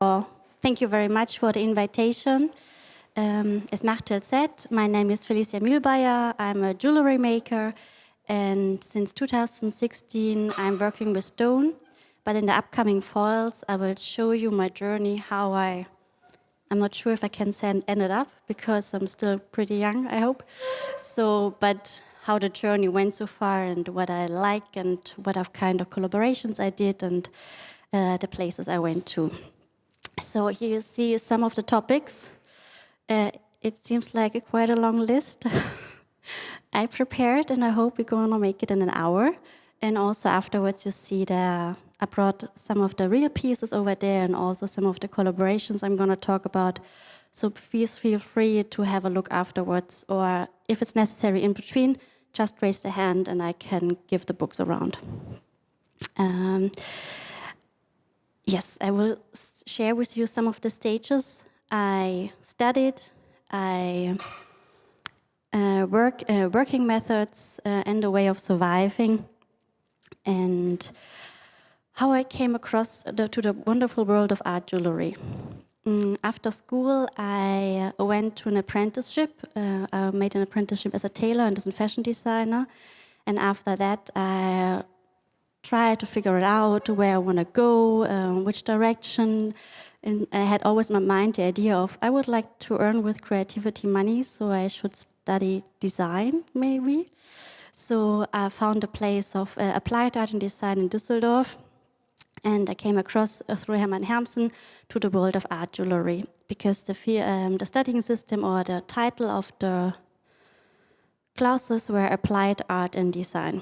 Well, thank you very much for the invitation. As Martel said, my name is Felicia Mülbaier. I'm a jewelry maker, and since 2016 I'm working with stone. But in the upcoming foils, I will show you my journey, how I'm not sure if I can end it up because I'm still pretty young, I hope. But how the journey went so far and what I like and what kind of collaborations I did and the places I went to. So here you see some of the topics. It seems like quite a long list. I prepared and I hope we're going to make it in an hour. And also afterwards you see I brought some of the real pieces over there and also some of the collaborations I'm going to talk about. So please feel free to have a look afterwards, or if it's necessary in between, just raise the hand and I can give the books around. Yes, I will share with you some of the stages I studied, working methods and the way of surviving, and how I came across to the wonderful world of art jewelry. After school, I went to an apprenticeship. I made an apprenticeship as a tailor and as a fashion designer. And after that, I tried to figure it out where I want to go, which direction. And I had always in my mind the idea of I would like to earn with creativity money, so I should study design, maybe. So I found a place of applied art and design in Düsseldorf. And I came across through Hermann Hermsen to the world of art jewelry, because the studying system or the title of the classes were applied art and design.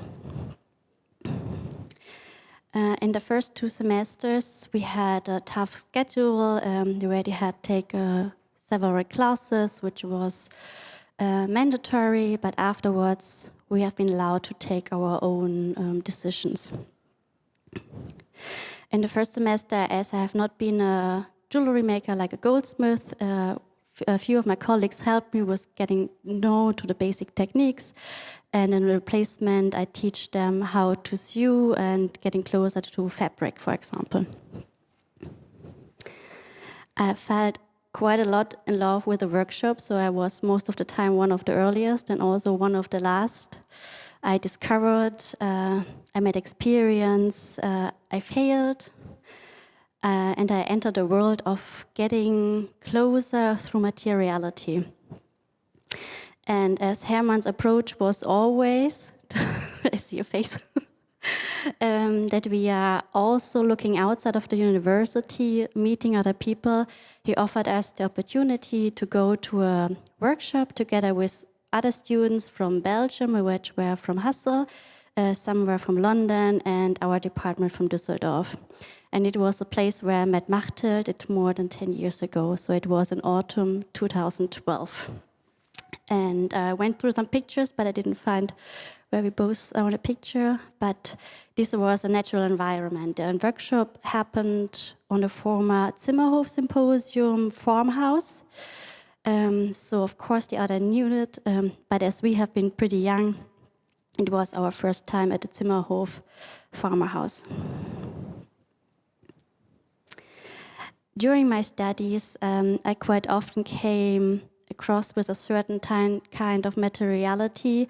In the first 2 semesters, we had a tough schedule. We already had to take several classes, which was mandatory, but afterwards we have been allowed to take our own decisions. In the first semester, as I have not been a jewelry maker like a goldsmith, a few of my colleagues helped me with getting known to the basic techniques. And in replacement, I teach them how to sew and getting closer to fabric, for example. I felt quite a lot in love with the workshop, so I was most of the time one of the earliest and also one of the last. I discovered, I made experience, I failed, and I entered the world of getting closer through materiality. And as Hermann's approach was always, I see your face, that we are also looking outside of the university, meeting other people. He offered us the opportunity to go to a workshop together with other students from Belgium, which were from Hassel, some were from London, and our department from Düsseldorf. And it was a place where I met Martel more than 10 years ago, so it was in autumn 2012. And I went through some pictures, but I didn't find where we both are on a picture. But this was a natural environment. The workshop happened on the former Zimmerhof Symposium farmhouse. So of course the other knew it, but as we have been pretty young, it was our first time at the Zimmerhof farmhouse. During my studies, I quite often came across with a certain kind of materiality.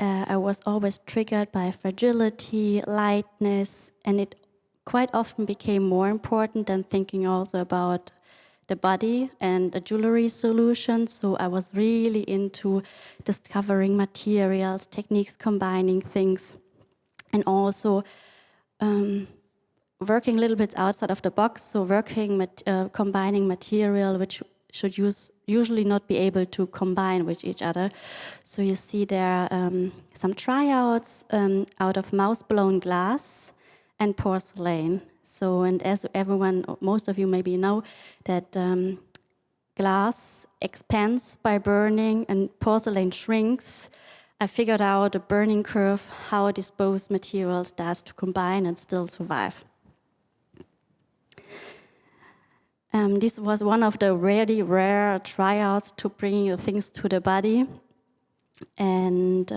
I was always triggered by fragility, lightness, and it quite often became more important than thinking also about the body and the jewelry solution. So I was really into discovering materials, techniques, combining things, and also working a little bit outside of the box. So combining material which should usually not be able to combine with each other. So you see there some tryouts out of mouse-blown glass and porcelain. So, and as most of you maybe know, that glass expands by burning and porcelain shrinks. I figured out a burning curve, how these both materials does to combine and still survive. This was one of the really rare tryouts to bring things to the body. And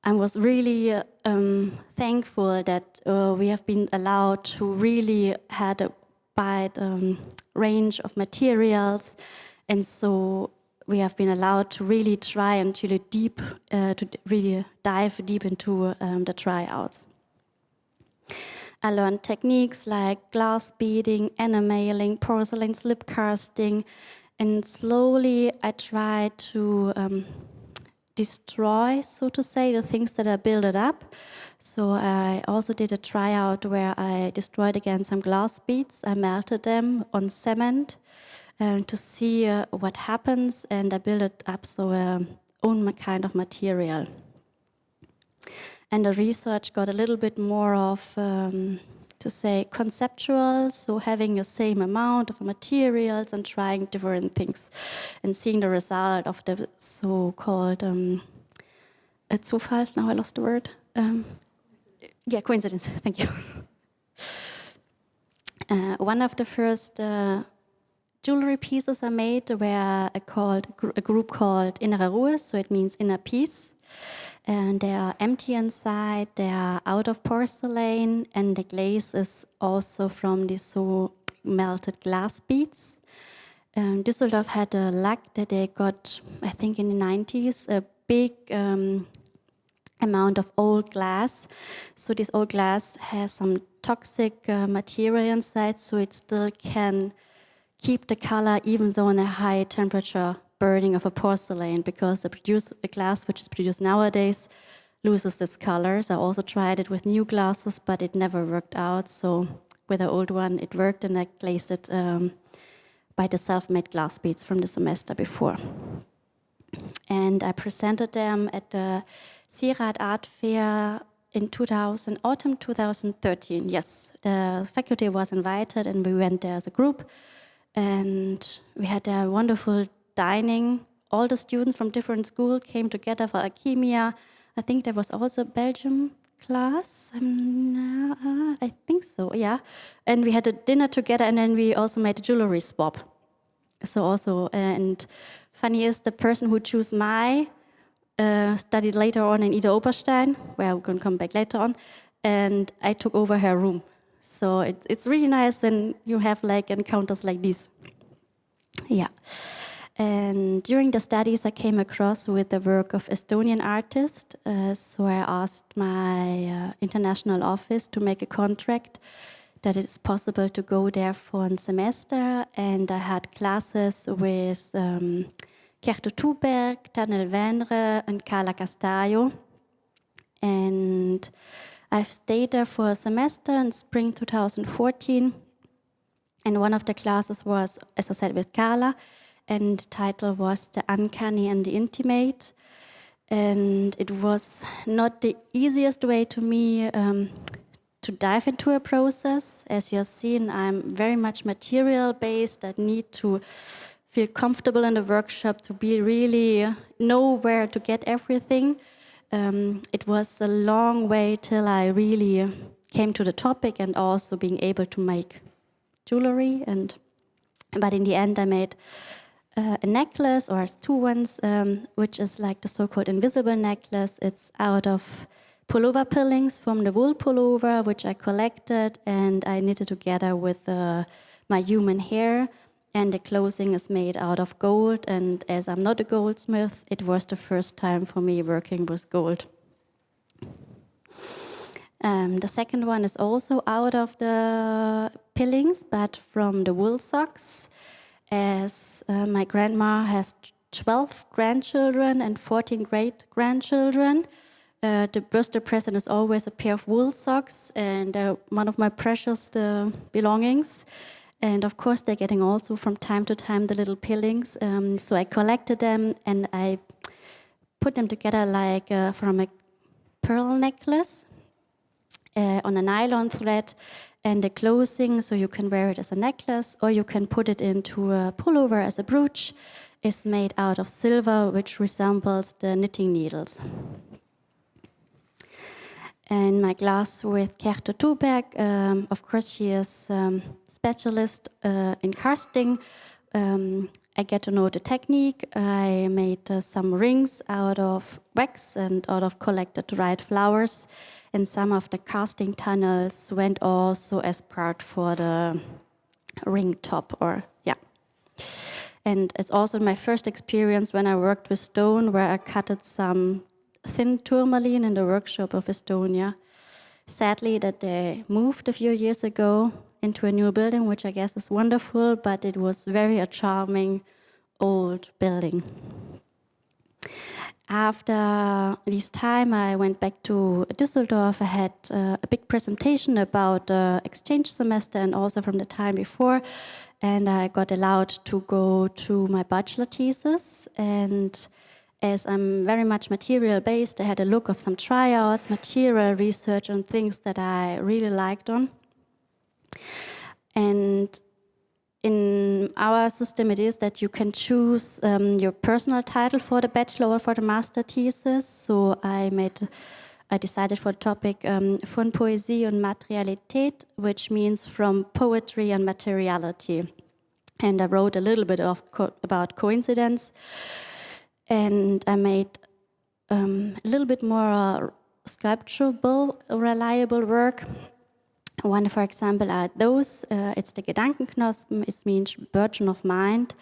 I was really thankful that we have been allowed to really had a wide range of materials, and so we have been allowed to really try and to really dive deep into the tryouts. I learned techniques like glass beading, enameling, porcelain slip casting, and slowly I tried to destroy, so to say, the things that are built up. So I also did a tryout where I destroyed again some glass beads. I melted them on cement to see what happens, and I built it up so own kind of material. And the research got a little bit more of, to say, conceptual, so having the same amount of materials and trying different things and seeing the result of the so-called Zufall, now I lost the word. Yeah, coincidence, thank you. One of the first jewelry pieces I made were a group called Innere Ruhe, so it means inner peace. And they are empty inside, they are out of porcelain, and the glaze is also from these so melted glass beads. Düsseldorf had a luck that they got, I think in the 90s, a big amount of old glass. So this old glass has some toxic material inside, so it still can keep the color even though in a high temperature burning of a porcelain, because the glass which is produced nowadays loses its colors. I also tried it with new glasses, but it never worked out. So with the old one, it worked, and I glazed it by the self-made glass beads from the semester before. And I presented them at the Sierat Art Fair in autumn 2013. Yes, the faculty was invited, and we went there as a group. And we had a wonderful dining. All the students from different schools came together for alchemia. I think there was also a Belgium class. I think so, yeah. And we had a dinner together, and then we also made a jewelry swap. So also, and funny is the person who chose my studied later on in Idar-Oberstein, where we're going to come back later on, and I took over her room. So it's really nice when you have like encounters like these. Yeah. And during the studies, I came across with the work of Estonian artist. So I asked my international office to make a contract that it's possible to go there for a semester. And I had classes with Kerto Tuberg, Daniel Venre, and Carla Castaio. And I've stayed there for a semester in spring 2014. And one of the classes was, as I said, with Carla, and the title was The Uncanny and the Intimate. And it was not the easiest way to me to dive into a process. As you have seen, I'm very much material-based. I need to feel comfortable in the workshop to be really know where to get everything. It was a long way till I really came to the topic and also being able to make jewelry. But in the end, I made a necklace, or two ones, which is like the so-called invisible necklace. It's out of pullover pillings from the wool pullover, which I collected and I knitted together with my human hair. And the clothing is made out of gold. And as I'm not a goldsmith, it was the first time for me working with gold. The second one is also out of the pillings, but from the wool socks. As my grandma has 12 grandchildren and 14 great-grandchildren. The birthday present is always a pair of wool socks, and they're one of my precious belongings. And of course, they're getting also from time to time the little pillings. So I collected them and I put them together like from a pearl necklace on a nylon thread, and the clothing, so you can wear it as a necklace or you can put it into a pullover as a brooch, is made out of silver, which resembles the knitting needles. And my class with Kerto Tuberg, of course she is specialist in casting. I get to know the technique. I made some rings out of wax and out of collected dried flowers. And some of the casting tunnels went also as part for the ring top, or yeah. And it's also my first experience when I worked with stone, where I cutted some thin tourmaline in the workshop of Estonia. Sadly, that they moved a few years ago into a new building, which I guess is wonderful, but it was very a charming old building. After this time, I went back to Düsseldorf. I had a big presentation about the exchange semester and also from the time before, and I got allowed to go to my bachelor thesis. And as I'm very much material-based, I had a look of some tryouts, material research, and things that I really liked on. And in our system, it is that you can choose your personal title for the bachelor or for the master thesis. So I decided for the topic von Poesie und Materialität, which means from poetry and materiality. And I wrote a little bit about coincidence. And I made a little bit more sculpturable, reliable work. One, for example, are those. It's the Gedankenknospen. It means burden of mind,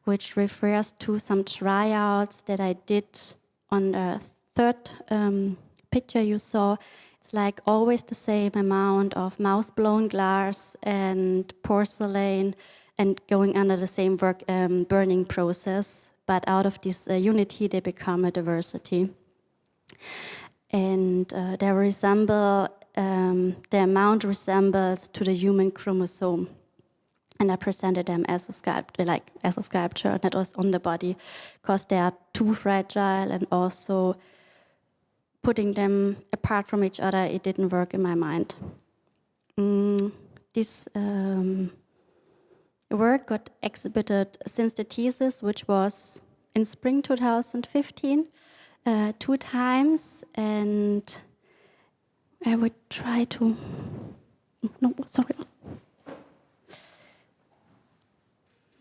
which refers to some tryouts that I did on the third picture you saw. It's like always the same amount of mouse-blown glass and porcelain and going under the same burning process. But out of this unity, they become a diversity. And they resemble, the amount resembles to the human chromosome. And I presented them as a sculpture that was on the body, because they are too fragile, and also putting them apart from each other, it didn't work in my mind. This work got exhibited since the thesis, which was in spring 2015, 2 times, and I would try to, no, sorry.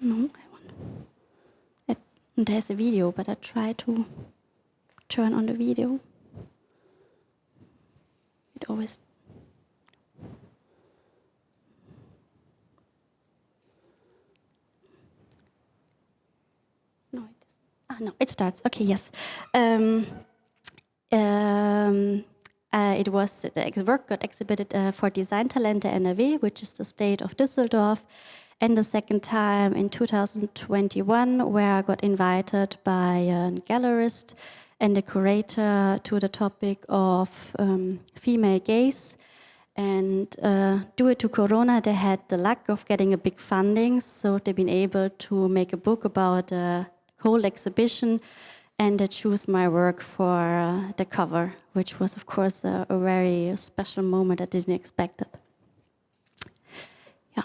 No, there's a video, but I try to turn on the video. It always. No, it doesn't. No, it starts. Okay, yes. It was the work got exhibited for Design Talente NRW, which is the state of Düsseldorf, and the second time in 2021, where I got invited by a gallerist and a curator to the topic of female gaze. And due to Corona, they had the luck of getting a big funding, so they've been able to make a book about the whole exhibition, and they choose my work for the cover, which was, of course, a very special moment. I didn't expect it. Yeah.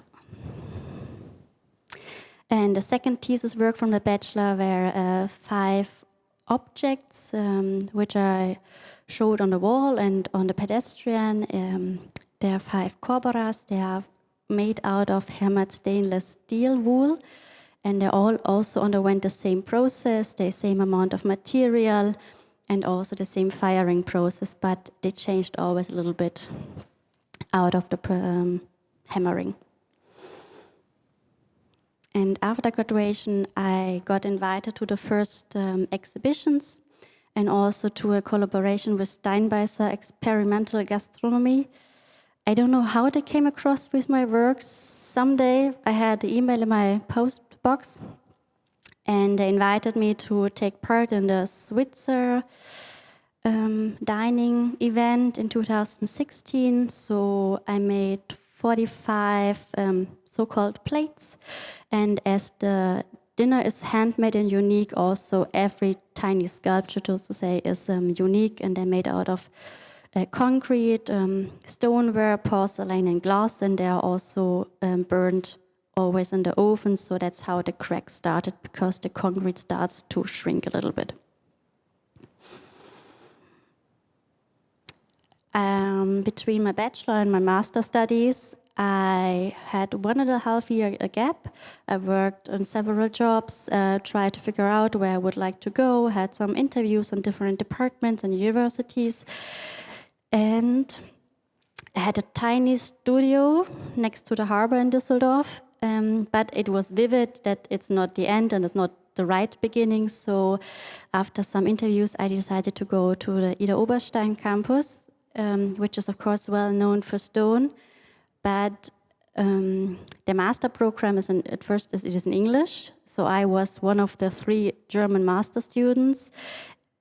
And the second thesis work from the bachelor were 5 objects, which I showed on the wall and on the pedestrian. There are 5 corboras. They are made out of hammered stainless steel wool. And they all also underwent the same process, the same amount of material, and also the same firing process, but they changed always a little bit out of the hammering. And after graduation, I got invited to the first exhibitions and also to a collaboration with Steinbeißer Experimental Gastronomy. I don't know how they came across with my works. Someday I had the email in my post box, and they invited me to take part in the Switzer dining event in 2016. So I made 45 so-called plates, and as the dinner is handmade and unique, also every tiny sculpture, so to say, is unique, and they're made out of concrete, stoneware, porcelain, and glass, and they are also burned always in the oven, so that's how the crack started, because the concrete starts to shrink a little bit. Between my bachelor and my master studies, I had 1.5 year a gap. I worked on several jobs, tried to figure out where I would like to go, had some interviews on different departments and universities, and I had a tiny studio next to the harbor in Düsseldorf, but it was vivid that it's not the end and it's not the right beginning. So after some interviews, I decided to go to the Idar-Oberstein campus, which is of course well known for stone, but the master program is at first it is in English. So I was one of the 3 German master students,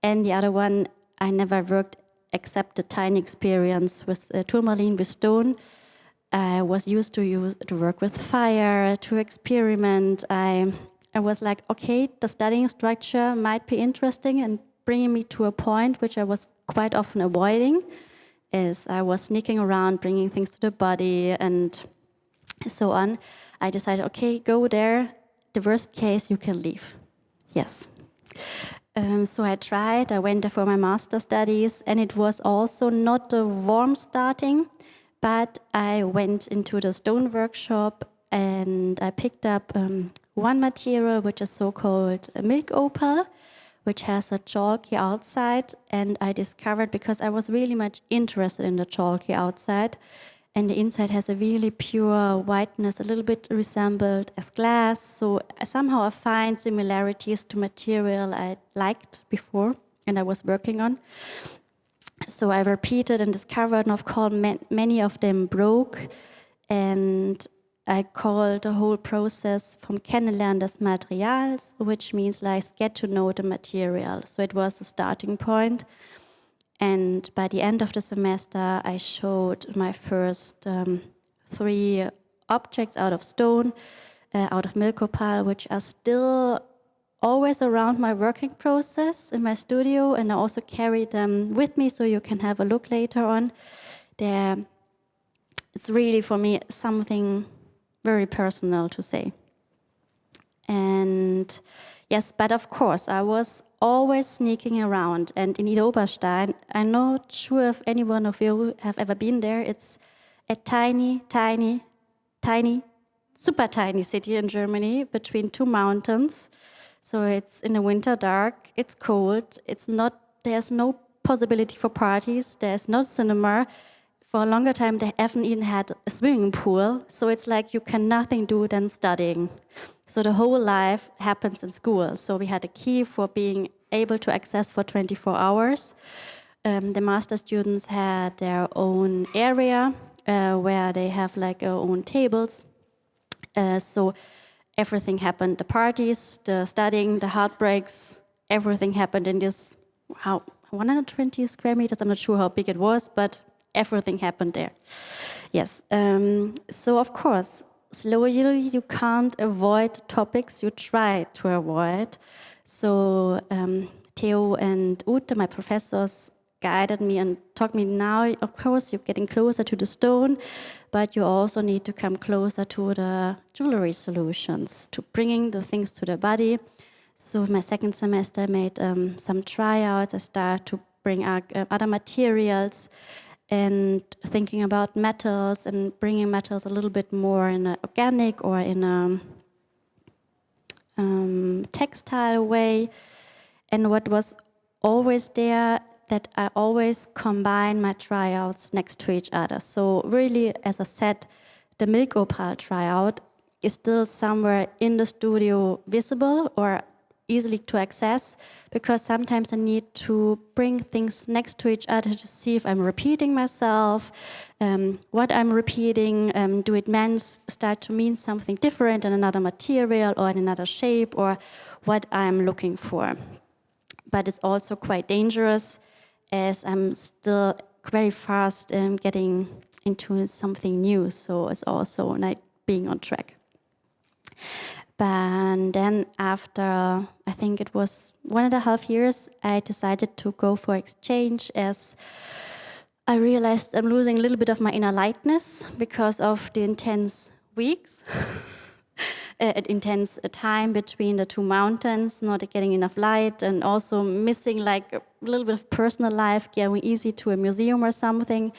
and the other one I never worked except a tiny experience with tourmaline with stone. I was used to work with fire, to experiment. I was like, okay, the studying structure might be interesting and bringing me to a point which I was quite often avoiding, is I was sneaking around, bringing things to the body and so on. I decided, okay, go there. The worst case, you can leave. Yes. So I tried, I went there for my master studies, and it was also not a warm starting, but I went into the stone workshop and I picked up one material which is so-called milk opal, which has a chalky outside, and I discovered, because I was really much interested in the chalky outside, and the inside has a really pure whiteness, a little bit resembled as glass. So somehow I find similarities to material I liked before and I was working on. So I repeated and discovered, and of course many of them broke. And I called the whole process Vom Kennenlernen des Materials, which means like get to know the material. So it was a starting point. And by the end of the semester, I showed my first 3 objects out of stone, out of milk opal, which are still always around my working process in my studio, and I also carry them with me so you can have a look later on. It's really, for me, something very personal to say. And yes, but of course, I was always sneaking around. And in Idar-Oberstein, I'm not sure if any one of you have ever been there. It's a tiny, tiny, tiny, super tiny city in Germany between 2 mountains. So it's in the winter dark, it's cold, there's no possibility for parties, there's no cinema. For a longer time, they haven't even had a swimming pool. So it's like you can nothing do than studying. So the whole life happens in school. So we had a key for being able to access for 24 hours. The master students had their own area where they have like their own tables. So everything happened. The parties, the studying, the heartbreaks, everything happened in this 120 square meters. I'm not sure how big it was, but everything happened there. Yes. So of course, slowly you can't avoid topics you try to avoid. So Theo and Ute, my professors, guided me and taught me, now, of course, you're getting closer to the stone, but you also need to come closer to the jewelry solutions, to bringing the things to the body. So in my second semester, I made some tryouts. I started to bring other materials and thinking about metals and bringing metals a little bit more in an organic or in a textile way. And what was always there, that I always combine my tryouts next to each other. So really, as I said, the milk opal tryout is still somewhere in the studio visible or easily to access, because sometimes I need to bring things next to each other to see if I'm repeating myself, what I'm repeating, do it start to mean something different in another material or in another shape, or what I'm looking for. But it's also quite dangerous, as I'm still very fast getting into something new, so it's also like being on track. But then after, I think it was 1.5 years, I decided to go for exchange, as I realized I'm losing a little bit of my inner lightness because of the intense weeks. intense time between the two mountains, not getting enough light, and also missing like a little bit of personal life, going easy to a museum or something.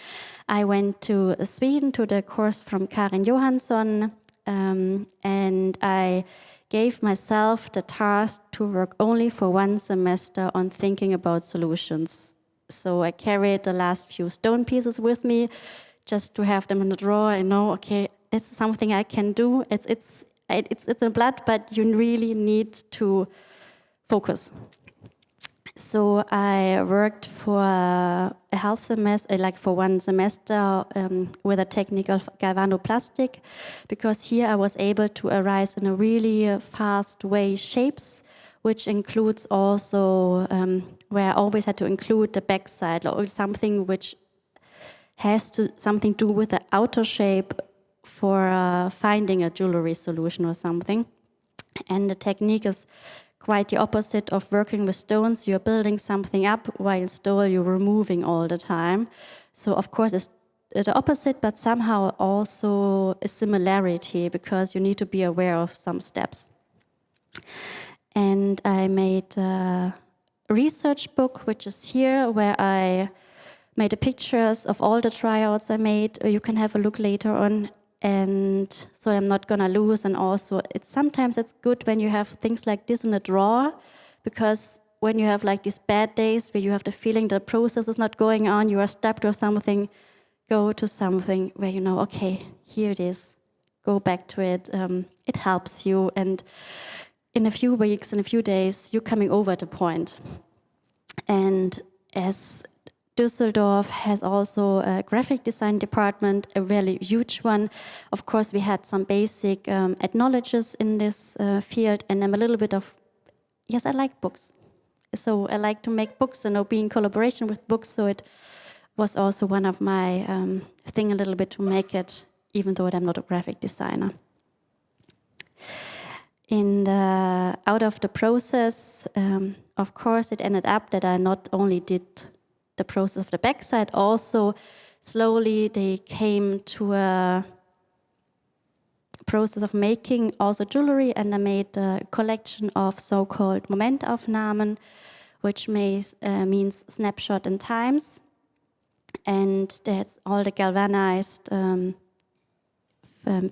I went to Sweden to the course from Karin Johansson, and I gave myself the task to work only for 1 semester on thinking about solutions. So I carried the last few stone pieces with me just to have them in the drawer and know, okay, it's something I can do. It's in blood, but you really need to focus. So I worked for a half semester, like for 1 semester, with a technique of galvanoplastic, because here I was able to arise in a really fast way shapes, which includes also where I always had to include the backside or something which has to something to do with the outer shape for finding a jewelry solution or something. And the technique is quite the opposite of working with stones. You're building something up while still you're removing all the time. So of course it's the opposite, but somehow also a similarity, because you need to be aware of some steps. And I made a research book, which is here, where I made the pictures of all the tryouts I made. You can have a look later on. And so I'm not gonna lose. And also, sometimes it's good when you have things like this in a drawer, because when you have like these bad days where you have the feeling the process is not going on, you are stuck or something, go to something where you know, okay, here it is. Go back to it. It helps you. And in a few weeks, in a few days, you're coming over the point. And as Düsseldorf has also a graphic design department, a really huge one. Of course, we had some basic ethnologists in this field, and I'm a little bit of, yes, I like books. So I like to make books and be in collaboration with books, so it was also one of my thing a little bit to make it, even though I'm not a graphic designer. Out of the process, of course, it ended up that I not only did the process of the backside, also slowly they came to a process of making also jewelry, and I made a collection of so-called Momentaufnahmen, which means snapshot in times, and that's all the galvanized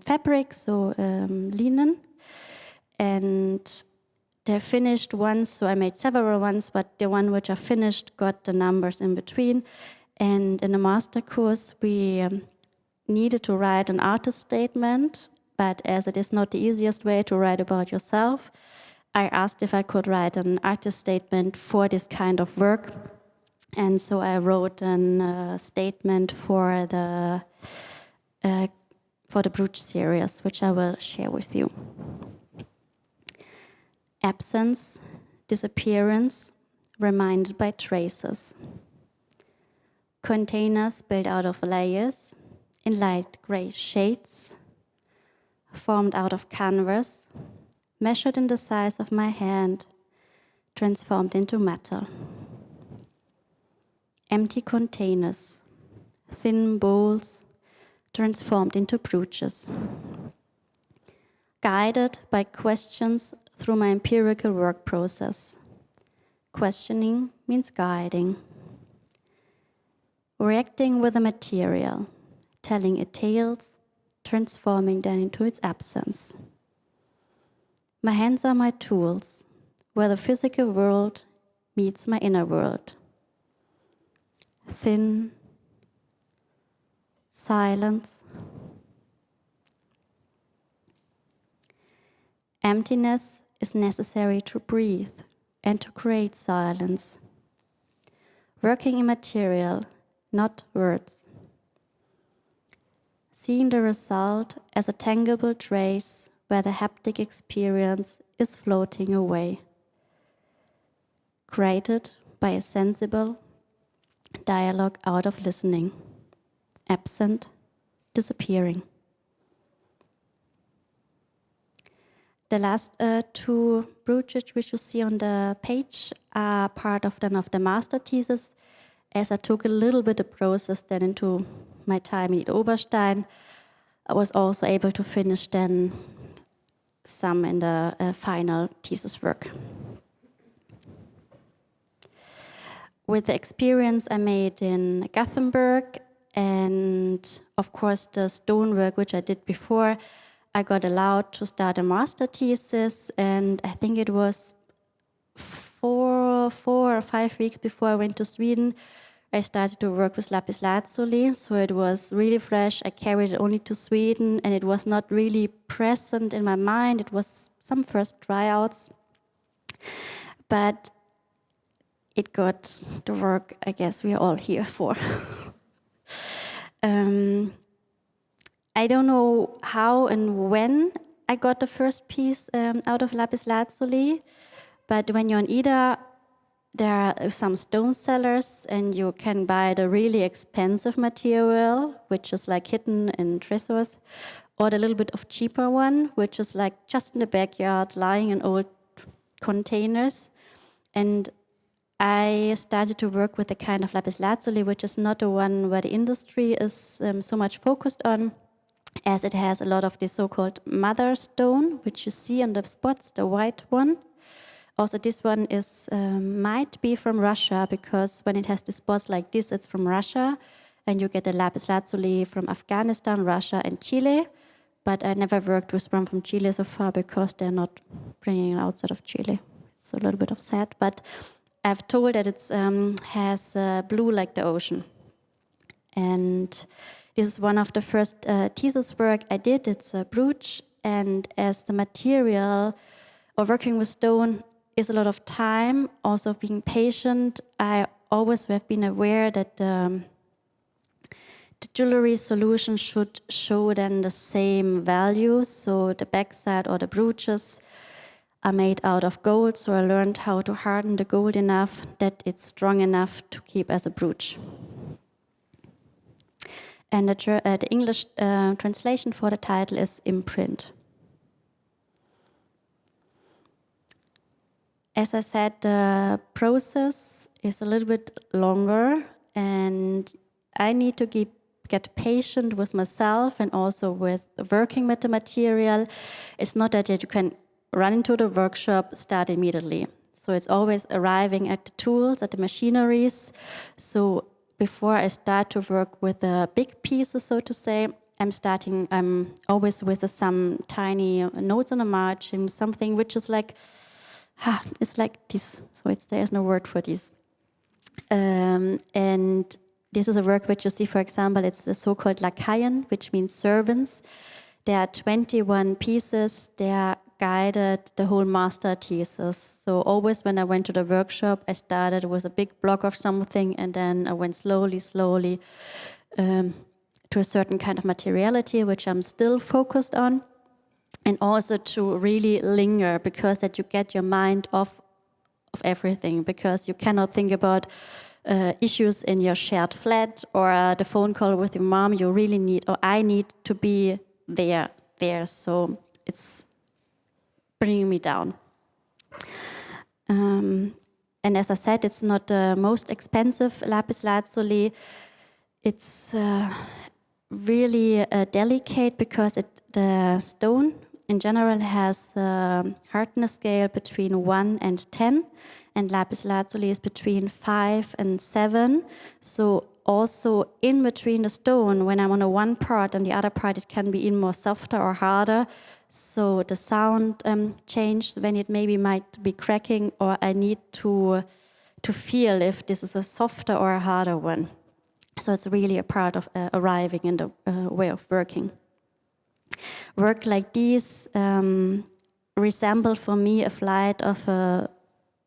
fabric, so linen, and they're finished ones, so I made several ones, but the one which are finished got the numbers in between. And in the master course, we needed to write an artist statement, but as it is not the easiest way to write about yourself, I asked if I could write an artist statement for this kind of work. And so I wrote a statement for the brooch series, which I will share with you. Absence, disappearance, reminded by traces. Containers built out of layers, in light gray shades, formed out of canvas, measured in the size of my hand, transformed into matter. Empty containers, thin bowls, transformed into brooches. Guided by questions through my empirical work process. Questioning means guiding. Reacting with the material, telling it tales, transforming them into its absence. My hands are my tools, where the physical world meets my inner world. Thin, silence. Emptiness is necessary to breathe and to create silence. Working in material, not words. Seeing the result as a tangible trace where the haptic experience is floating away. Created by a sensible dialogue out of listening. Absent, disappearing. The last two brooches which you see on the page are part of the master thesis. As I took a little bit of process then into my time in Idar-Oberstein, I was also able to finish then some in the final thesis work. With the experience I made in Gothenburg and of course the stonework which I did before, I got allowed to start a master thesis, and I think it was 4 or 5 weeks before I went to Sweden, I started to work with lapis lazuli, so it was really fresh. I carried it only to Sweden, and it was not really present in my mind. It was some first tryouts, but it got the work I guess we are all here for. I don't know how and when I got the first piece out of lapis lazuli, but when you're in Idar, there are some stone sellers and you can buy the really expensive material, which is like hidden in treasures, or the little bit of cheaper one, which is like just in the backyard, lying in old containers. And I started to work with the kind of lapis lazuli, which is not the one where the industry is so much focused on, as it has a lot of the so-called mother stone, which you see on the spots, the white one. Also, this one is might be from Russia, because when it has the spots like this, it's from Russia, and you get the lapis lazuli from Afghanistan, Russia, and Chile. But I never worked with one from Chile so far because they're not bringing it outside of Chile. It's a little bit of sad, but I've told that it has blue like the ocean. And this is one of the first thesis work I did. It's a brooch, and as the material or working with stone is a lot of time, also being patient, I always have been aware that the jewelry solution should show then the same values. So the backside or the brooches are made out of gold, so I learned how to harden the gold enough that it's strong enough to keep as a brooch. And the English translation for the title is imprint. As I said, the process is a little bit longer, and I need to get patient with myself and also with working with the material. It's not that you can run into the workshop, start immediately. So it's always arriving at the tools, at the machineries. So before I start to work with the big pieces, so to say, I'm always with some tiny notes on the margin, something which is like, it's like this. So there's no word for this. And this is a work which you see, for example, it's the so-called lakaien, which means servants. There are 21 pieces. They are guided the whole master thesis. So always when I went to the workshop, I started with a big block of something, and then I went slowly to a certain kind of materiality, which I'm still focused on, and also to really linger, because that you get your mind off of everything, because you cannot think about issues in your shared flat or the phone call with your mom. You really need, or I need to be there. So it's bringing me down. And as I said, it's not the most expensive lapis lazuli. It's really delicate, because the stone in general has a hardness scale between 1 and 10, and lapis lazuli is between 5 and 7. So also in between the stone, when I'm on a one part and the other part, it can be even more softer or harder. So the sound changes when it maybe might be cracking, or I need to feel if this is a softer or a harder one. So it's really a part of arriving in the way of working. Work like these resemble for me a flight of a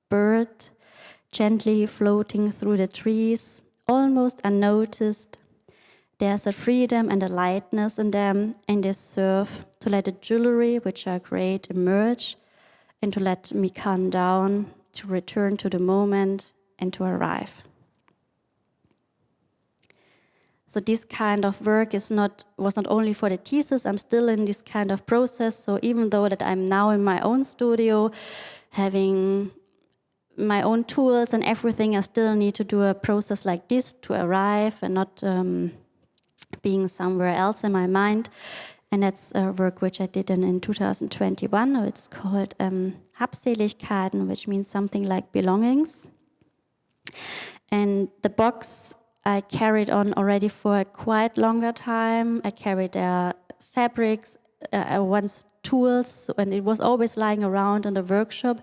bird gently floating through the trees, almost unnoticed. There's a freedom and a lightness in them, and they serve to let the jewelry which I create emerge, and to let me calm down, to return to the moment, and to arrive. So this kind of work was not only for the thesis. I'm still in this kind of process. So even though that I'm now in my own studio, having my own tools and everything, I still need to do a process like this to arrive and not being somewhere else in my mind. And that's a work which I did in 2021. It's called Habseligkeiten, which means something like belongings. And the box I carried on already for a quite longer time. I carried fabrics, once tools, and it was always lying around in the workshop.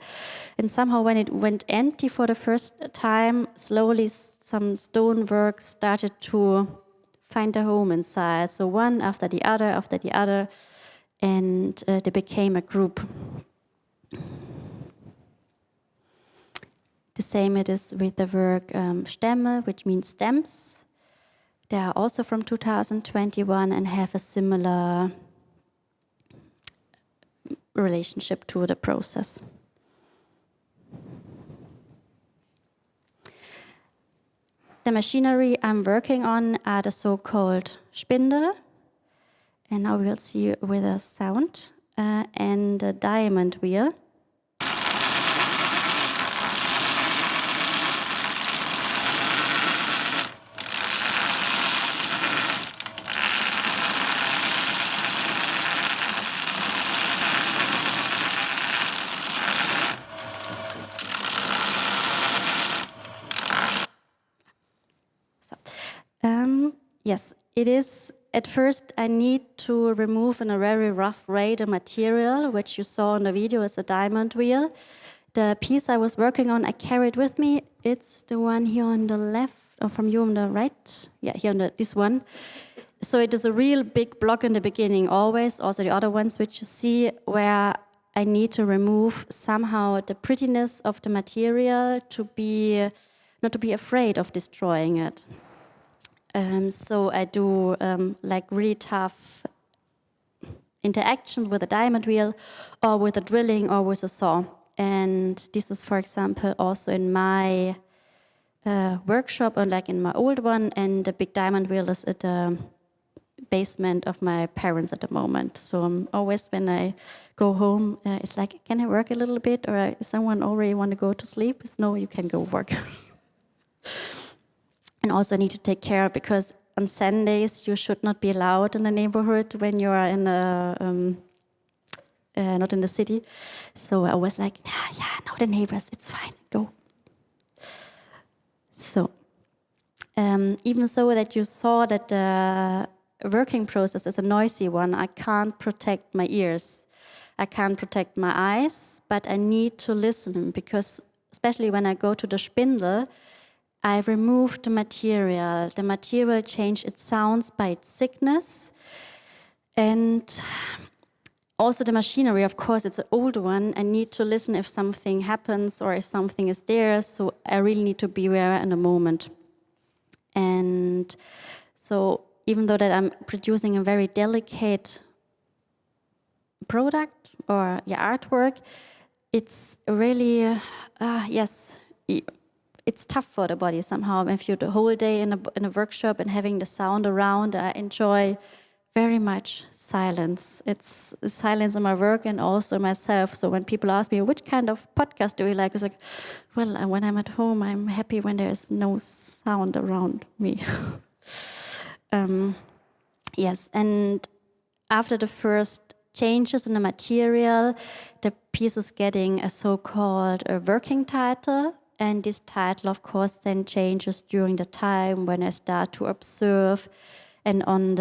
And somehow when it went empty for the first time, slowly some stonework started to find a home inside. So one after the other, and they became a group. The same it is with the work Stämme, which means stems. They are also from 2021 and have a similar relationship to the process. The machinery I'm working on are the so-called Spindel, and now we'll see with a sound, and the diamond wheel. Yes, it is. At first, I need to remove in a very rough way the material, which you saw in the video is a diamond wheel. The piece I was working on, I carried with me. It's the one here on the left, or from you on the right. Yeah, here on this one. So it is a real big block in the beginning, always. Also the other ones which you see, where I need to remove somehow the prettiness of the material to be not to be afraid of destroying it. So I do like really tough interactions with a diamond wheel or with a drilling or with a saw. And this is, for example, also in my workshop or like in my old one. And the big diamond wheel is at the basement of my parents at the moment. So always when I go home, it's like, can I work a little bit? Or is someone already want to go to sleep? It's, no, you can go work. And also need to take care because on Sundays you should not be allowed in the neighborhood when you are in not in the city. So I was like, no, the neighbors, it's fine, go. So even so that you saw that the working process is a noisy one, I can't protect my ears. I can't protect my eyes, but I need to listen because especially when I go to the spindle, I removed the material. The material changed its sounds by its thickness. And also the machinery, of course, it's an old one. I need to listen if something happens or if something is there. So I really need to be aware in the moment. And so even though that I'm producing a very delicate product or artwork, it's really, it's tough for the body somehow. If you're the whole day in a workshop and having the sound around, I enjoy very much silence. It's silence in my work and also myself. So when people ask me, which kind of podcast do you like? It's like, well, when I'm at home, I'm happy when there's no sound around me. Yes, and after the first changes in the material, the piece is getting a so-called working title. And this title, of course, then changes during the time when I start to observe. And on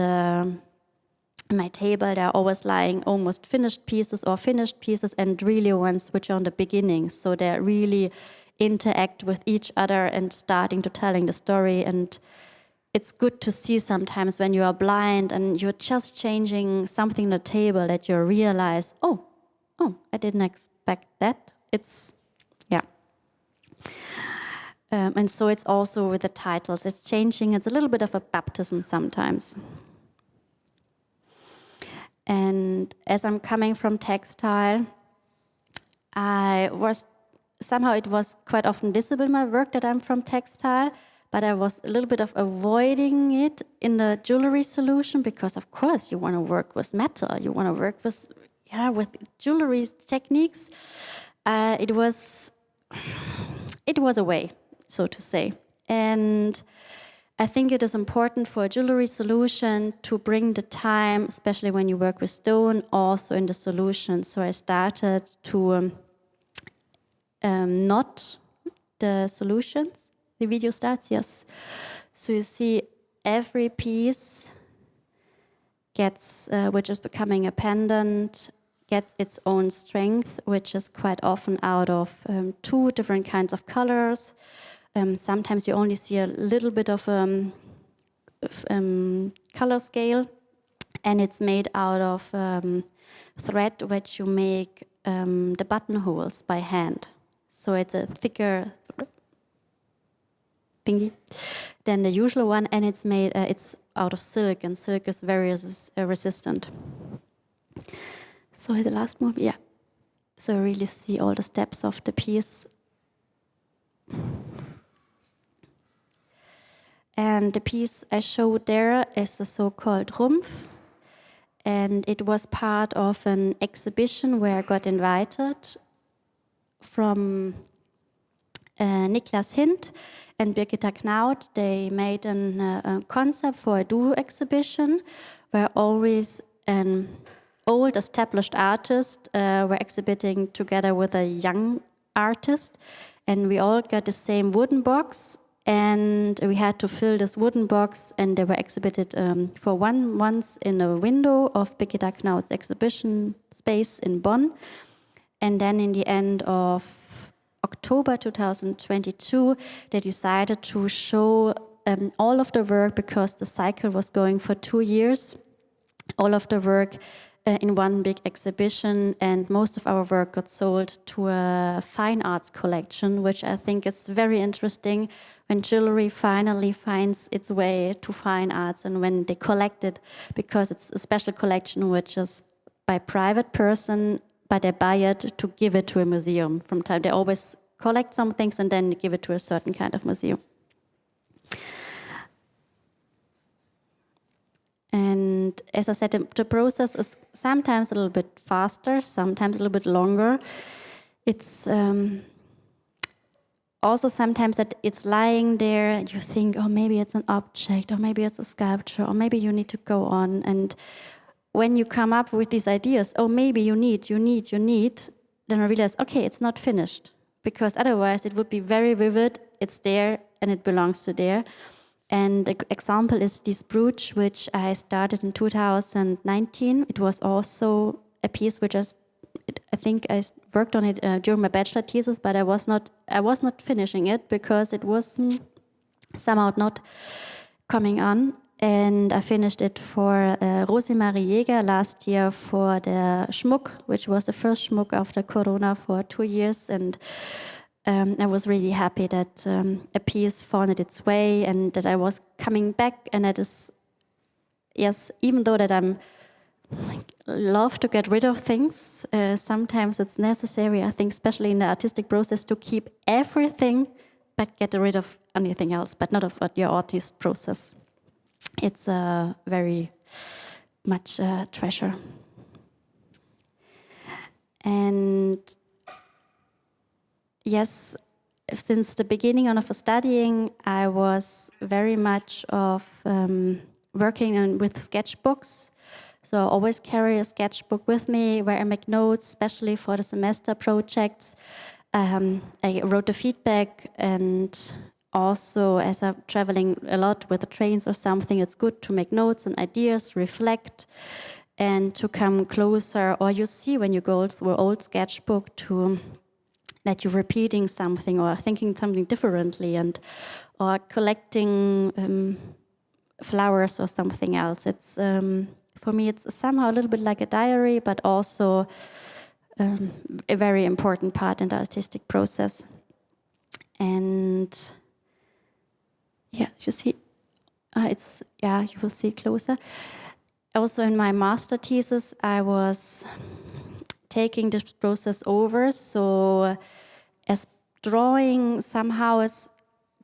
my table, there are always lying almost finished pieces or finished pieces and really ones which are on the beginning. So they really interact with each other and starting to telling the story. And it's good to see sometimes when you are blind and you're just changing something on the table that you realize, oh, I didn't expect that. It's, yeah. And so it's also with the titles. It's changing. It's a little bit of a baptism sometimes. And as I'm coming from textile, it was quite often visible in my work that I'm from textile, but I was a little bit of avoiding it in the jewelry solution because, of course, you want to work with metal. You want to work with jewelry techniques. It was a way, so to say. And I think it is important for a jewelry solution to bring the time, especially when you work with stone, also in the solution. So I started to knot the solutions. The video starts, yes. So you see every piece gets, which is becoming a pendant, gets its own strength, which is quite often out of 2 different kinds of colors. Sometimes you only see a little bit of color scale, and it's made out of thread which you make the buttonholes by hand. So it's a thicker thingy than the usual one, and it's made. It's out of silk, and silk is very resistant. So the last move, yeah. So you really see all the steps of the piece. And the piece I showed there is the so-called Rumpf. And it was part of an exhibition where I got invited from Niklas Hint and Birgitta Knaut. They made a concept for a duo exhibition where always an old established artist were exhibiting together with a young artist. And we all got the same wooden box, and we had to fill this wooden box, and they were exhibited for once in a window of Birgitta Knaut's exhibition space in Bonn. And then in the end of October 2022, they decided to show all of the work, because the cycle was going for 2 years, all of the work in one big exhibition, and most of our work got sold to a fine arts collection, which I think is very interesting when jewelry finally finds its way to fine arts and when they collect it, because it's a special collection which is by private person, but they buy it to give it to a museum. From time they always collect some things and then give it to a certain kind of museum. And as I said, the process is sometimes a little bit faster, sometimes a little bit longer. It's also sometimes that it's lying there and you think, oh, maybe it's an object, or maybe it's a sculpture, or maybe you need to go on. And when you come up with these ideas, oh, maybe you need, then I realize, okay, it's not finished. Because otherwise it would be very vivid, it's there and it belongs to there. And the example is this brooch, which I started in 2019. It was also a piece which I think I worked on it during my bachelor thesis, but I was not finishing it because it was somehow not coming on. And I finished it for Rosemarie Jäger last year for the Schmuck, which was the first Schmuck after Corona for 2 years. And I was really happy that a piece found its way and that I was coming back. And that is, yes, even though that I'm love to get rid of things, sometimes it's necessary, I think, especially in the artistic process, to keep everything, but get rid of anything else, but not of your artist process. It's a very much treasure. And yes, since the beginning of studying, I was very much of working with sketchbooks. So I always carry a sketchbook with me where I make notes, especially for the semester projects. I wrote the feedback, and also as I'm traveling a lot with the trains or something, it's good to make notes and ideas, reflect, and to come closer. Or you see when you go through an old sketchbook that you're repeating something or thinking something differently, or collecting flowers or something else. It's for me, it's somehow a little bit like a diary, but also a very important part in the artistic process. And yeah, you see, you will see closer. Also, in my master thesis, I was taking this process over. So, as drawing somehow is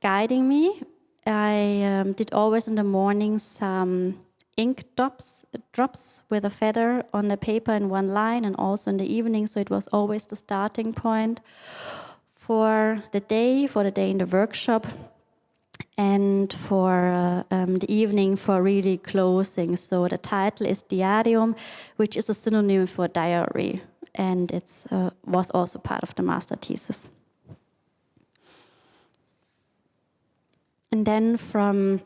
guiding me, I did always in the morning some ink drops with a feather on the paper in one line, and also in the evening. So it was always the starting point for the day in the workshop. and for the evening for really closing. So the title is Diarium, which is a synonym for diary, and it was also part of the master thesis. And then from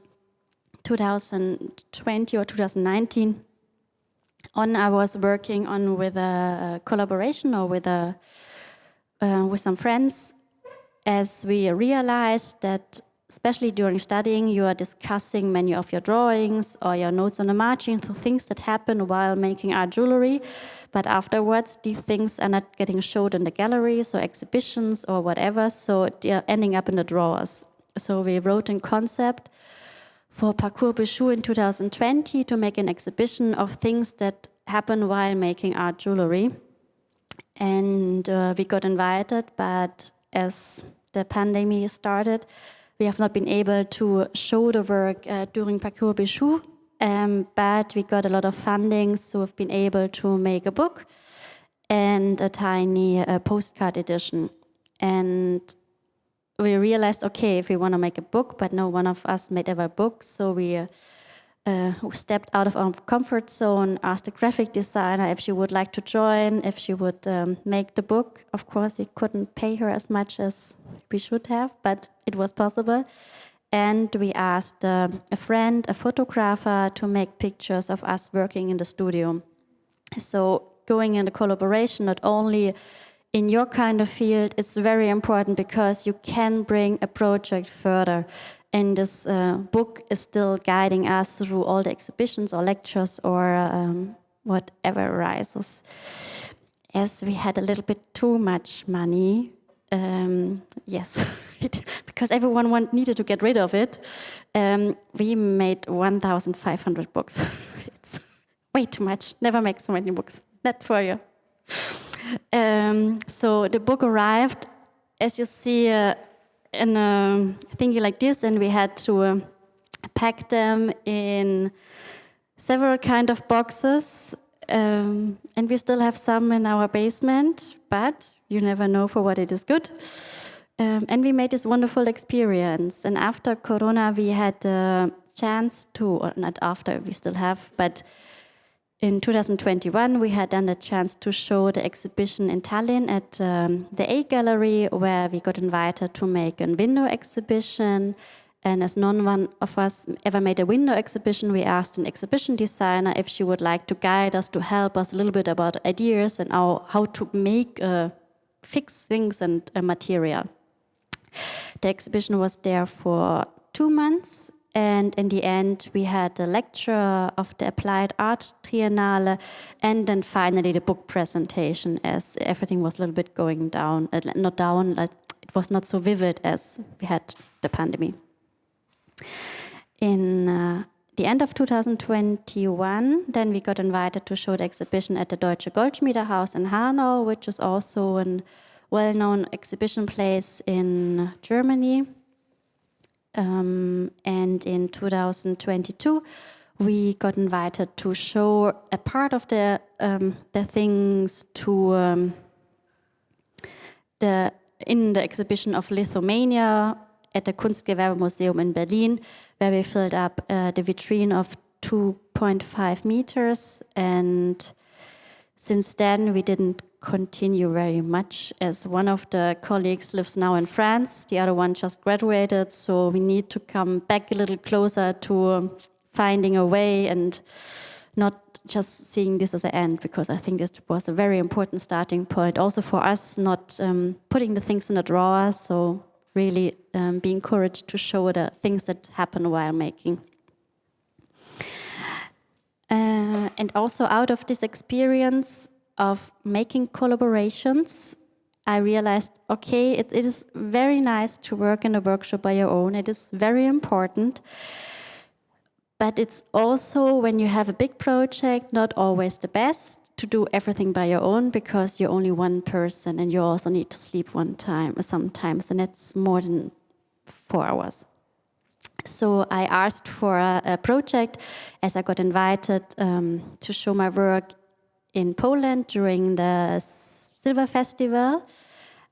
2020 or 2019 on, I was working on with a collaboration or with some friends, as we realized that especially during studying, you are discussing many of your drawings or your notes on the margin, so things that happen while making art jewelry, but afterwards these things are not getting showed in the galleries or exhibitions or whatever, so they are ending up in the drawers. So we wrote a concept for Parcours Bijou in 2020 to make an exhibition of things that happen while making art jewelry. And we got invited, but as the pandemic started, we have not been able to show the work during Parcours Bijou, but we got a lot of funding, so we've been able to make a book and a tiny postcard edition. And we realized, okay, if we want to make a book, but no one of us made ever a book, so we stepped out of our comfort zone, asked a graphic designer if she would like to join, if she would make the book. Of course, we couldn't pay her as much as we should have, but it was possible. And we asked a friend, a photographer, to make pictures of us working in the studio. So going in the collaboration, not only in your kind of field, it's very important because you can bring a project further. And this book is still guiding us through all the exhibitions or lectures or whatever arises. As we had a little bit too much money, yes, because everyone needed to get rid of it, we made 1,500 books. It's way too much. Never make so many books. Not for you. So the book arrived, as you see, in a thingy like this, and we had to pack them in several kind of boxes, and we still have some in our basement, but you never know for what it is good. And we made this wonderful experience. And after Corona, we had a chance to, or not after, we still have, but in 2021, we had done the chance to show the exhibition in Tallinn at the A Gallery, where we got invited to make a window exhibition. And as none one of us ever made a window exhibition, we asked an exhibition designer if she would like to guide us, to help us a little bit about ideas and how to make, fix things and material. The exhibition was there for 2 months. And in the end, we had a lecture of the Applied Art Triennale, and then finally the book presentation, as everything was a little bit going down, not down, like it was not so vivid as we had the pandemic. In the end of 2021, then we got invited to show the exhibition at the Deutsche Goldschmiederhaus in Hanau, which is also a well-known exhibition place in Germany. And in 2022, we got invited to show a part of the things to in the exhibition of Lithuania at the Kunstgewerbemuseum in Berlin, where we filled up the vitrine of 2.5 meters. And since then, we didn't continue very much, as one of the colleagues lives now in France, the other one just graduated, so we need to come back a little closer to finding a way and not just seeing this as an end, because I think this was a very important starting point also for us, not putting the things in a drawer, so really being encouraged to show the things that happen while making. And also out of this experience of making collaborations, I realized, okay, it is very nice to work in a workshop by your own. It is very important. But it's also, when you have a big project, not always the best to do everything by your own, because you're only one person and you also need to sleep sometimes, and that's more than 4 hours. So I asked for a project, as I got invited to show my work in Poland during the Silver Festival.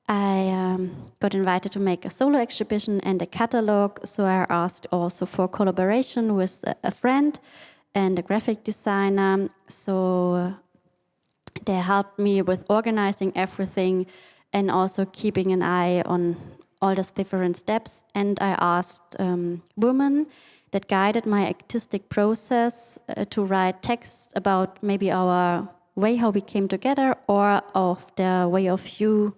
I got invited to make a solo exhibition and a catalog, so I asked also for collaboration with a friend and a graphic designer. So they helped me with organizing everything and also keeping an eye on all the different steps. And I asked women that guided my artistic process to write text about maybe our way how we came together or of the way of view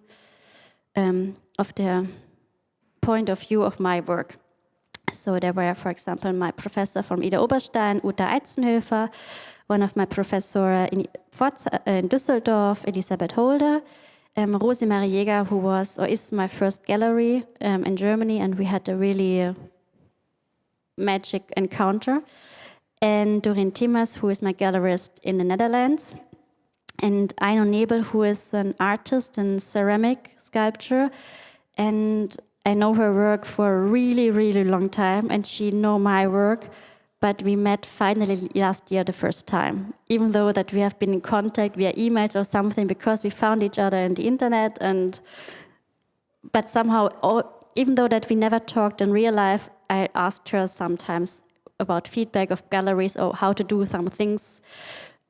of the point of view of my work. So there were, for example, my professor from Idar-Oberstein, Uta Eitzenhöfer, one of my professors in Düsseldorf, Elisabeth Holder, Rosemarie Jäger, who was or is my first gallery in Germany, and we had a really magic encounter, and Doreen Timmers, who is my gallerist in the Netherlands, and Aino Nebel, who is an artist in ceramic sculpture, and I know her work for a really, really long time, and she know my work, but we met finally last year the first time, even though that we have been in contact via emails or something because we found each other on the internet, but somehow, even though that we never talked in real life, I asked her sometimes about feedback of galleries or how to do some things.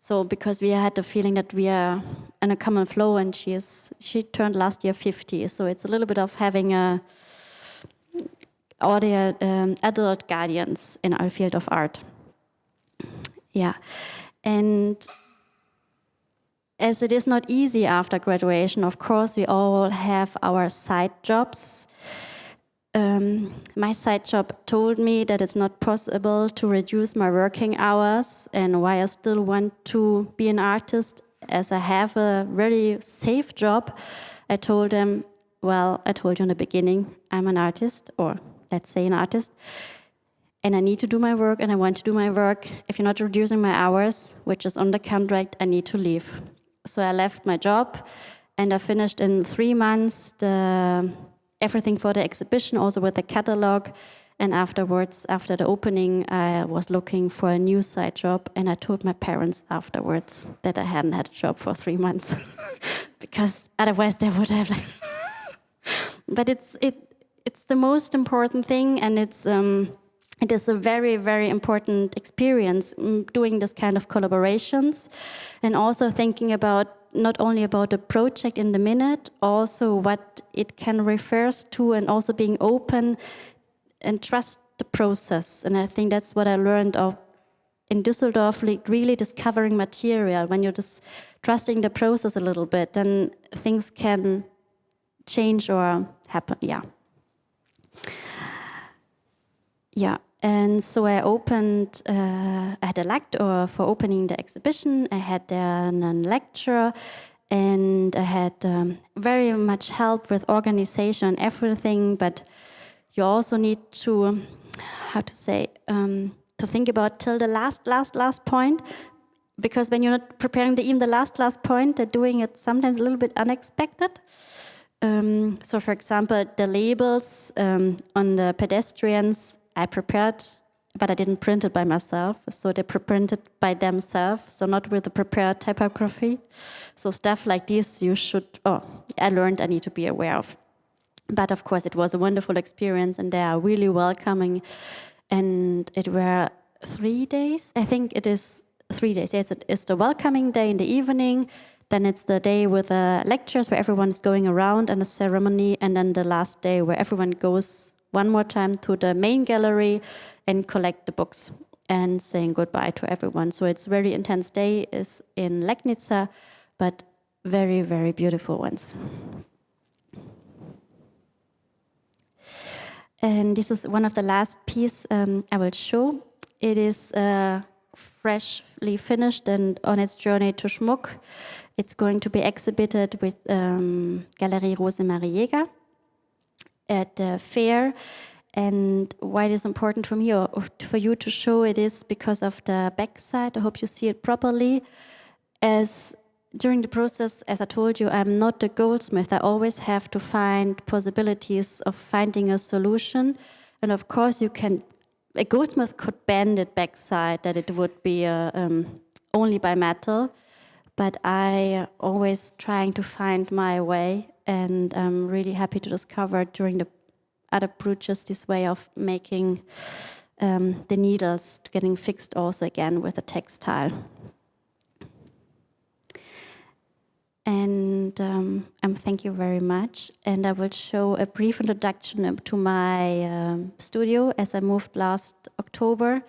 So because we had the feeling that we are in a common flow, and she turned last year 50, so it's a little bit of having all the adult guardians in our field of art. Yeah, and as it is not easy after graduation, of course, we all have our side jobs. My side job told me that it's not possible to reduce my working hours, and why I still want to be an artist as I have a very safe job. I told them, well, I told you in the beginning, I'm an artist, or let's say an artist, and I need to do my work, and I want to do my work. If you're not reducing my hours, which is on the contract, I need to leave. So I left my job, and I finished in 3 months everything for the exhibition, also with the catalog. And afterwards, after the opening, I was looking for a new side job, and I told my parents afterwards that I hadn't had a job for 3 months, because otherwise they would have. But it's the most important thing, and it is a very, very important experience doing this kind of collaborations, and also thinking about not only about the project in the minute, also what it can refers to, and also being open and trust the process. And I think that's what I learned in Düsseldorf, really discovering material. When you're just trusting the process a little bit, then things can change or happen, yeah. Yeah, and so I opened, I had a lecture for opening the exhibition. I had a lecture, and I had very much help with organization and everything, but you also need to, to think about till the last point, because when you're not preparing even the last point, they're doing it sometimes a little bit unexpected. So for example, the labels on the pedestrians, I prepared, but I didn't print it by myself. So they printed by themselves, so not with the prepared typography. So stuff like this I learned I need to be aware of. But of course, it was a wonderful experience, and they are really welcoming. And it were 3 days. I think it is 3 days. Yes, it's the welcoming day in the evening. Then it's the day with the lectures where everyone's going around and a ceremony. And then the last day where everyone goes one more time to the main gallery and collect the books and saying goodbye to everyone. So it's a very intense day. It's in Legnica, but very, very beautiful ones. And this is one of the last pieces I will show. It is freshly finished and on its journey to Schmuck. It's going to be exhibited with Galerie Rosemarie Jäger at the fair. And why it is important for me or for you to show it is because of the backside. I hope you see it properly. As during the process, as I told you, I'm not a goldsmith. I always have to find possibilities of finding a solution. And of course, a goldsmith could bend it backside that it would be only by metal. But I always trying to find my way and I'm really happy to discover during the other brooches this way of making the needles getting fixed also again with a textile. And thank you very much. And I will show a brief introduction to my studio as I moved last October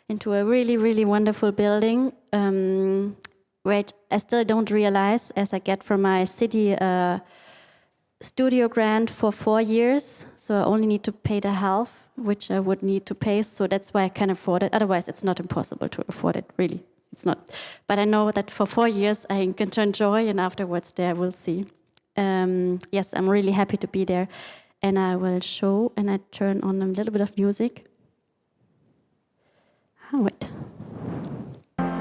into a really, really wonderful building, which I still don't realize as I get from my city studio grant for 4 years. So I only need to pay the half, which I would need to pay. So that's why I can afford it. Otherwise, it's not impossible to afford it, really. It's not. But I know that for 4 years I can enjoy, and afterwards there we'll see. Yes, I'm really happy to be there. And I will show, and I turn on a little bit of music. Oh, wait.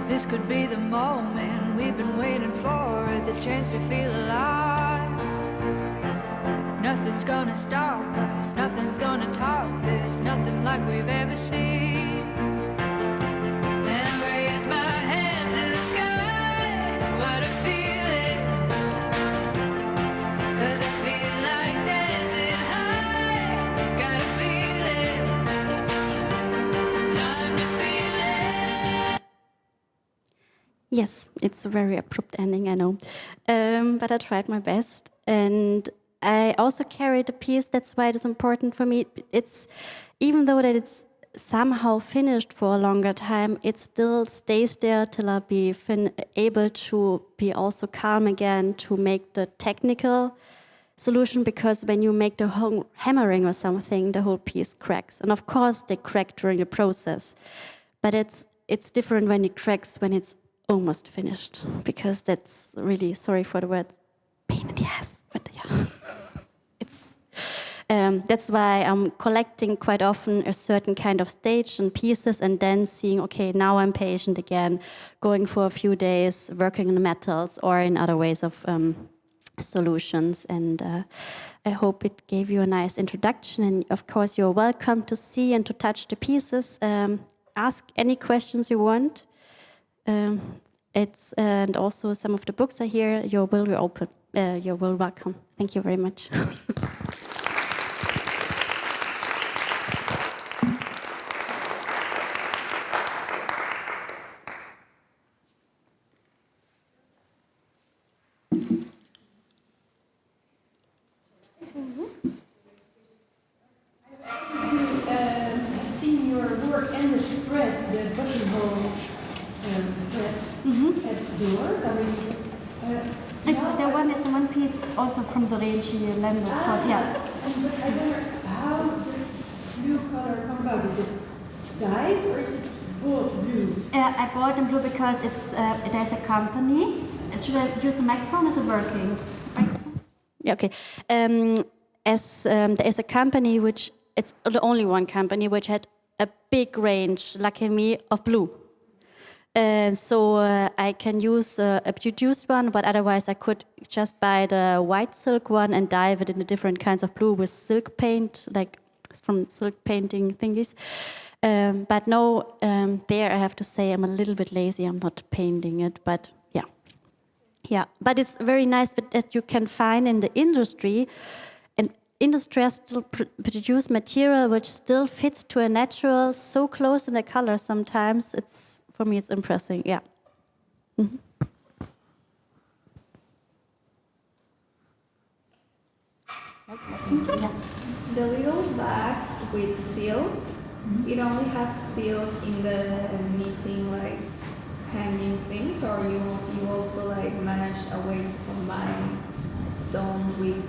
This could be the moment we've been waiting for, the chance to feel alive. Nothing's gonna stop us, nothing's gonna top this, nothing like we've ever seen. And I raise my hands to the sky, what a feeling. 'Cause I feel like dancing high, got a feeling, time to feel it. Yes, it's a very abrupt ending, I know. But I tried my best. And I also carried a piece, that's why it is important for me. It's, even though that it's somehow finished for a longer time, it still stays there till I'll be able to be also calm again to make the technical solution, because when you make the whole hammering or something, the whole piece cracks. And of course they crack during the process, but it's different when it cracks when it's almost finished, because that's really, sorry for the word, pain in the ass, but yeah. That's why I'm collecting quite often a certain kind of stage and pieces, and then seeing, okay, now I'm patient again, going for a few days, working on the metals or in other ways of solutions. And I hope it gave you a nice introduction. And of course, you're welcome to see and to touch the pieces. Ask any questions you want. And also some of the books are here. You're well welcome. Thank you very much. I've seen your work and the spread, the buttonhole thread at the work. I mean, It's the one piece also from the range in Lando. Yeah. But I wonder how this blue color come about. Is it dyed or is it bought blue? I bought them blue because there's a company. Should I use the microphone? Is it working? Yeah, okay. There is a company which, it's the only one company which had a big range, like me, of blue. So I can use a produced one, but otherwise I could just buy the white silk one and dye it in the different kinds of blue with silk paint, like from silk painting thingies. But no, there I have to say I'm a little bit lazy. I'm not painting it, but yeah. Yeah, but it's very nice that you can find in the industry an industrial produced material which still fits to a natural, so close in the color sometimes. For me, it's impressive, yeah. Mm-hmm. Yeah. The little bag with silk, it only has silk in the knitting, like hanging things, or you also like manage a way to combine stone with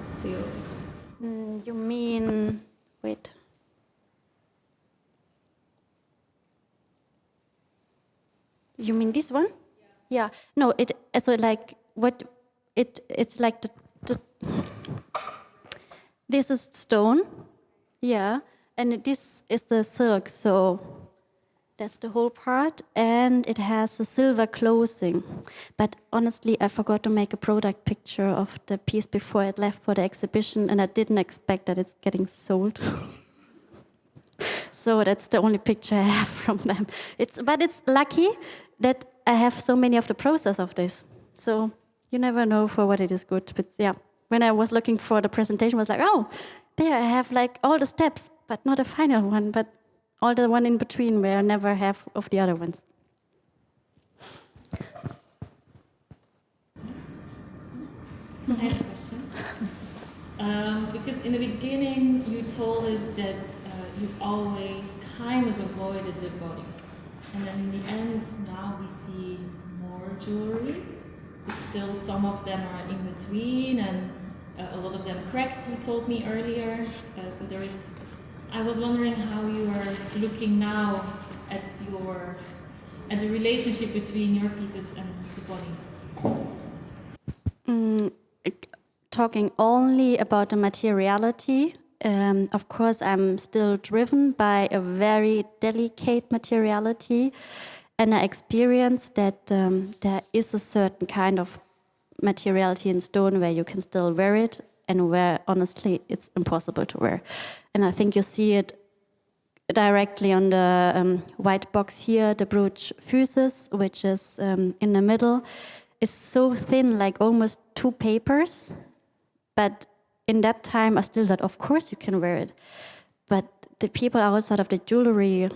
silk? You mean, wait. You mean this one? Yeah. No, it's like this is stone, yeah, and this is the silk, so that's the whole part, and it has a silver closing. But honestly, I forgot to make a product picture of the piece before it left for the exhibition, and I didn't expect that it's getting sold. So that's the only picture I have from them. But it's lucky that I have so many of the process of this. So you never know for what it is good, but yeah. when I was looking for the presentation, I was like, oh, there I have like all the steps, but not a final one, but all the one in between where I never have of the other ones. I have a question. Because in the beginning you told us that you always kind of avoided the body. And then in the end, now we see more jewelry. But still some of them are in between and a lot of them cracked, you told me earlier. So there is, I was wondering how you are looking now at the relationship between your pieces and the body. Talking only about the materiality, of course I'm still driven by a very delicate materiality, and I experience that there is a certain kind of materiality in stone where you can still wear it and where honestly it's impossible to wear. And I think you see it directly on the white box here, the brooch fuses, which is in the middle, is so thin, like almost 2 papers. But in that time, I still thought, of course you can wear it. But the people outside of the jewelry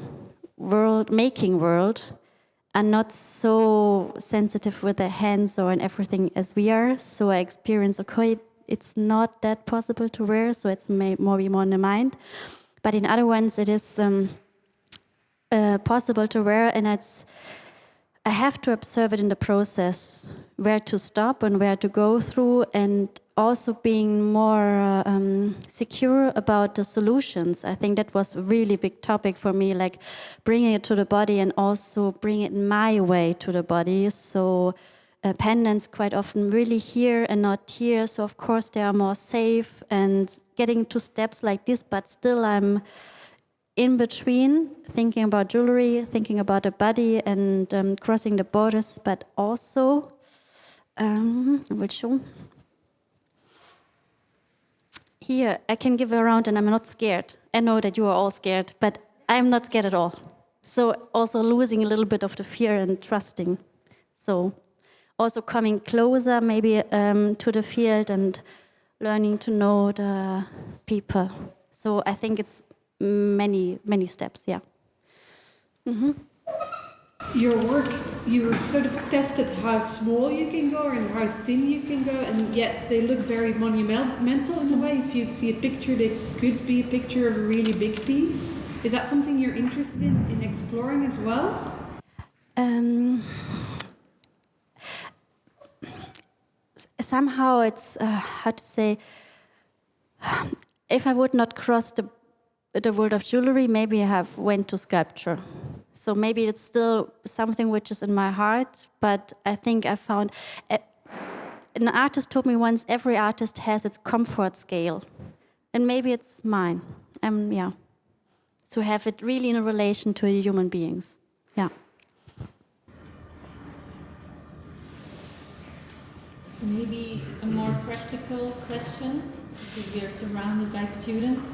world, making world, are not so sensitive with their hands or in everything as we are. So I experience, okay, it's not that possible to wear, so it's more in the mind. But in other ones, it is possible to wear, and I have to observe it in the process, where to stop and where to go through, and also being more secure about the solutions. I think that was a really big topic for me, like bringing it to the body and also bring it my way to the body. So pendants quite often really here and not here. So of course they are more safe and getting to steps like this, but still I'm in between, thinking about jewelry, thinking about the body and crossing the borders, but also, I will show. Here, I can give a round and I'm not scared. I know that you are all scared, but I'm not scared at all. So also losing a little bit of the fear and trusting. So also coming closer maybe to the field and learning to know the people. So I think it's many steps, yeah. Mm-hmm. Your work, you sort of tested how small you can go and how thin you can go, and yet they look very monumental in a way. If you see a picture, they could be a picture of a really big piece. Is that something you're interested in exploring as well? Somehow it's, how to say, if I would not cross the world of jewelry, maybe I have went to sculpture. So maybe it's still something which is in my heart, but I think I found, an artist told me once, every artist has its comfort scale. And maybe it's mine, yeah. To have it really in a relation to human beings, yeah. Maybe a more practical question, because we are surrounded by students,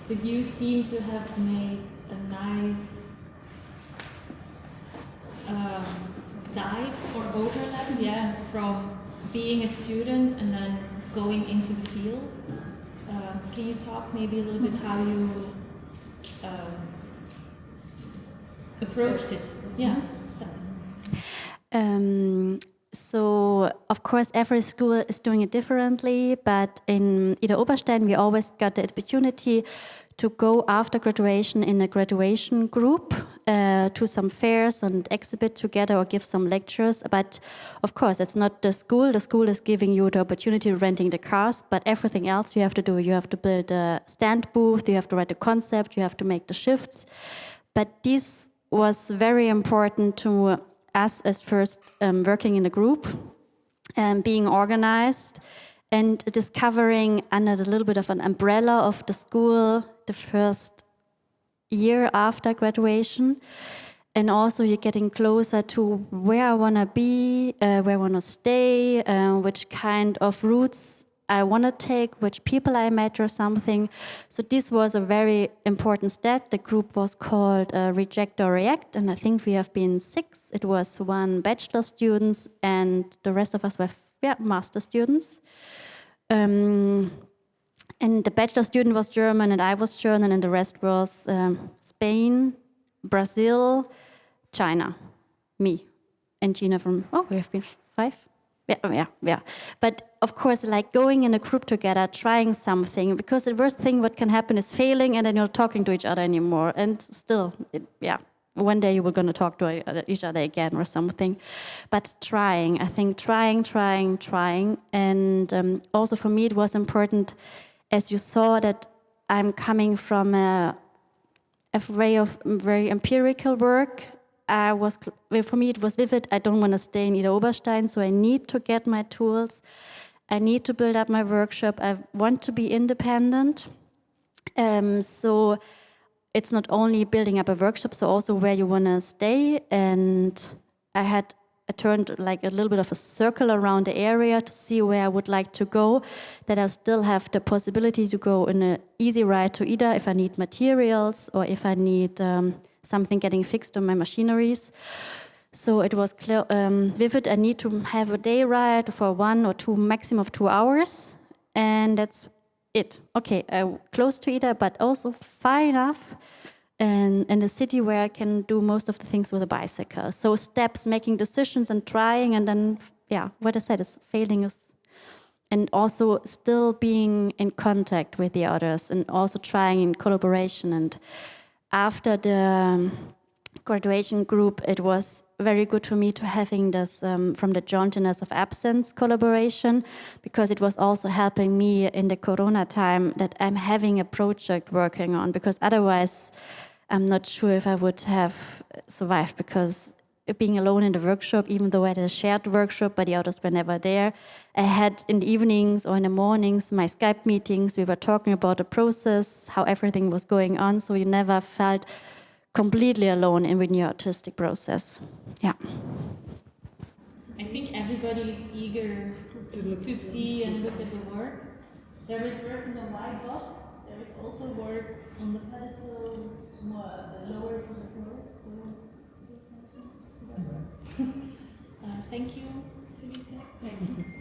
but you seem to have made a nice dive or overlap, yeah, from being a student and then going into the field. Can you talk maybe a little bit how you approached it? Yeah, steps. So, of course, every school is doing it differently, but in Idar-Oberstein, we always got the opportunity to go after graduation in a graduation group to some fairs and exhibit together or give some lectures. But, of course, it's not the school. The school is giving you the opportunity of renting the cars, but everything else you have to do. You have to build a stand booth, you have to write the concept, you have to make the shifts. But this was very important to us as first working in a group, being organized and discovering under a little bit of an umbrella of the school the first year after graduation. And also you're getting closer to where I want to be, where I want to stay, which kind of routes I want to take, which people I met or something. So this was a very important step. The group was called Reject or React, and I think we have been 6. It was 1 bachelor students, and the rest of us were master students. And the bachelor student was German, and I was German, and the rest was Spain, Brazil, China, me, and Gina from, we have been 5? Yeah. But of course, like going in a group together, trying something, because the worst thing what can happen is failing, and then you're not talking to each other anymore. And still, one day you were going to talk to each other again or something. But trying, I think trying. And also for me, it was important, as you saw, that I'm coming from a way of very empirical work. For me, it was vivid. I don't want to stay in Idar-Oberstein, so I need to get my tools. I need to build up my workshop. I want to be independent. So it's not only building up a workshop, so also where you want to stay. And I turned like a little bit of a circle around the area to see where I would like to go, that I still have the possibility to go in an easy ride to Idar if I need materials or if I need something getting fixed on my machineries. So it was clear, vivid. I need to have a day ride for 1 or 2, maximum of 2 hours, and that's it. Okay, close to Idar, but also far enough and in a city where I can do most of the things with a bicycle. So steps, making decisions and trying, and then, what I said is failing is, and also still being in contact with the others and also trying in collaboration. And after the graduation group, it was very good for me to having this from the jauntiness of absence collaboration, because it was also helping me in the Corona time that I'm having a project working on, because otherwise I'm not sure if I would have survived, because being alone in the workshop, even though I had a shared workshop, but the others were never there. I had in the evenings or in the mornings my Skype meetings. We were talking about the process, how everything was going on, so you never felt completely alone in your artistic process. Yeah. I think everybody is eager to see and look at the work. There is work in the white box. There is also work on the pedestal, lower from the floor. So, thank you, Felicia. Thank you.